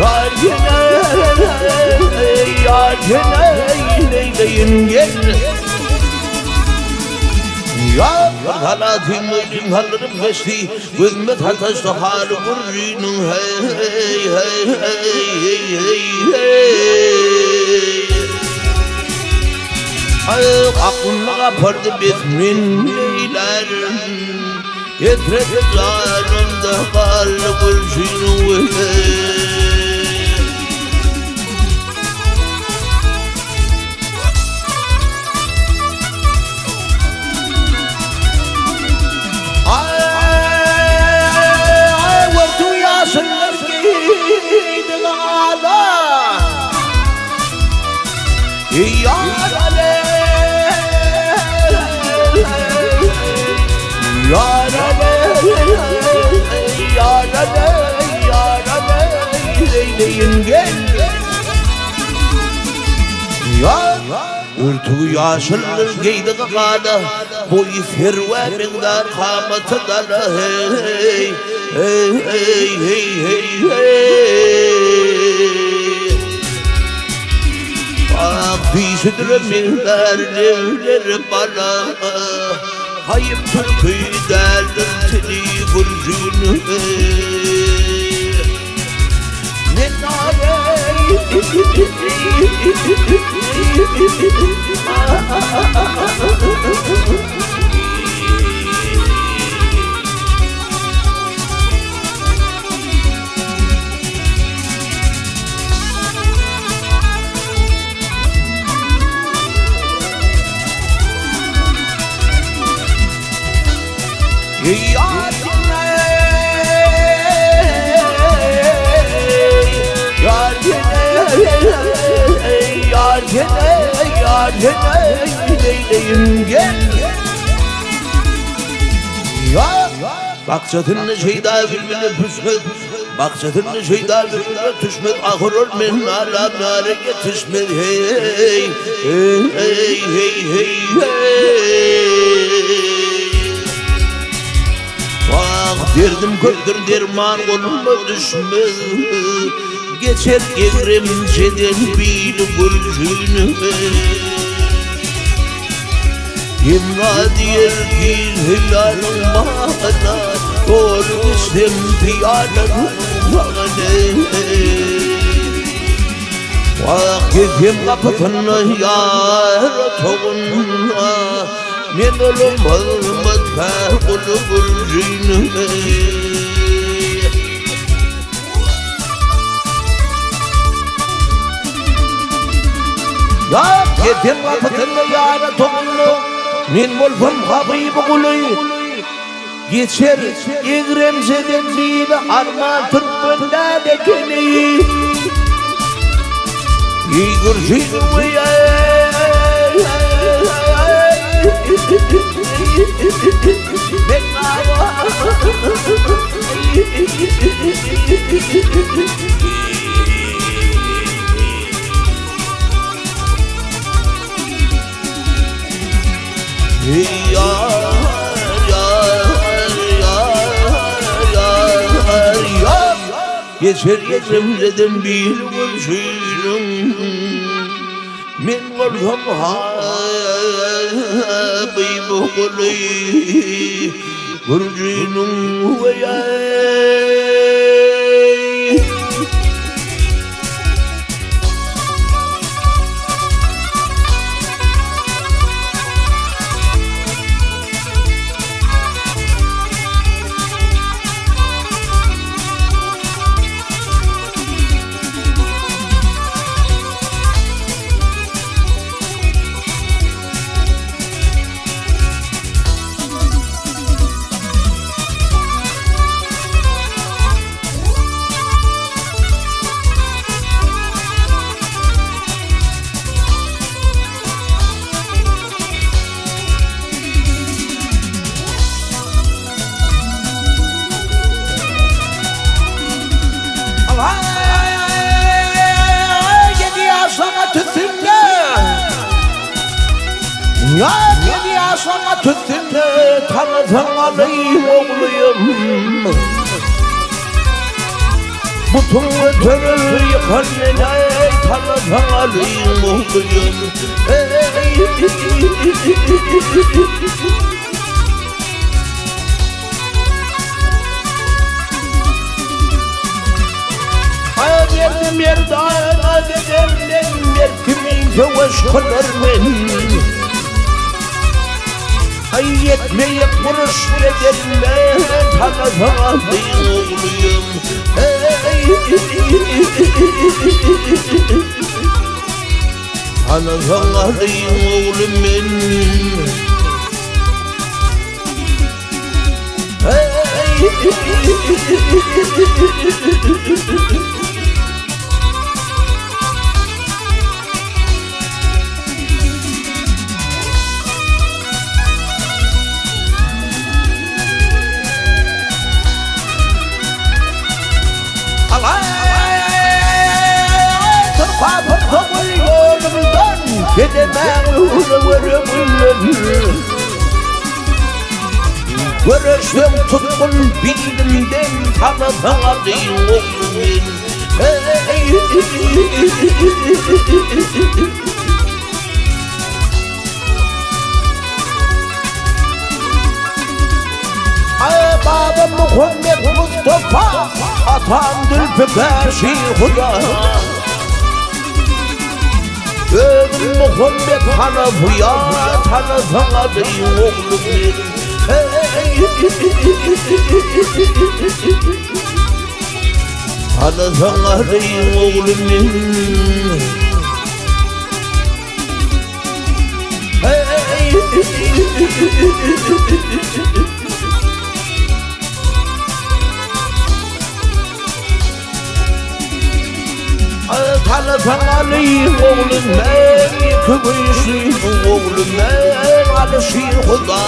Yar gene, yar gene Leyleğim gel Ya halatım ölüm hallarım geçti Gözüme taştı halı burcunun Hey hey hey hey hey hey Aklımda kapardı bitminler Yetredik zarımda halı burcunun Leyleğim gel Ya Ürtü yaşılır geydi kakada Boyu ferve miqdar kamatı dara Hey hey hey hey hey hey Bak dişidir miqdar levleri bana Hayıp türkü derdim tili burcunu Ne nare Yar gene Leyleğim gel Ya Bakçatınlı şeyda birbirine püsmet Bakçatınlı şeyda birbirine tüşmet Ahır olmen ala nare yetişmet Hey hey hey hey hey Bak derdim kördür derman olma düşmez Geçer evremceden bil burcunu İmra diyer ki hilalın bana Doğru istem diyarın bana Vak gidem kapıtını yar toğunla Men olum olmaz fâkulu burcunu Ya gidem kapıtını yar toğunla Men bolfam habib kuluy Geçer egremzeden bil arma türkmenda dekeni Yigurcin uya Geçer egremzeden bil burcunun Men olsam habib kuluy burcunun Ya beni yaşama tüttünde tanıdın alayım oğluyum Butun ötürü yıkar neney tanıdan alayım oğluyum. Verdim yerdana dedemden Mertimin yavaş kadar ben Ay yetmeye kuruş dedemden Tanıdan alayım oğluyum. Tanıdan alayım oğlum ben. Görüştüm tutkun bildiğimden tanıdan alayım oğlum. Babam Muhammed Mustafa, atam Zülfikar Şeyhu'ya. Ömrüm Muhammed Hanafı'ya tanıdan alayım oğlum benim. Tanıdan alayım oğlum benim. Tanıdan alayım oğlum ben. Yıkı büyüsüyüm oğlum ben. Alışıyım Huda.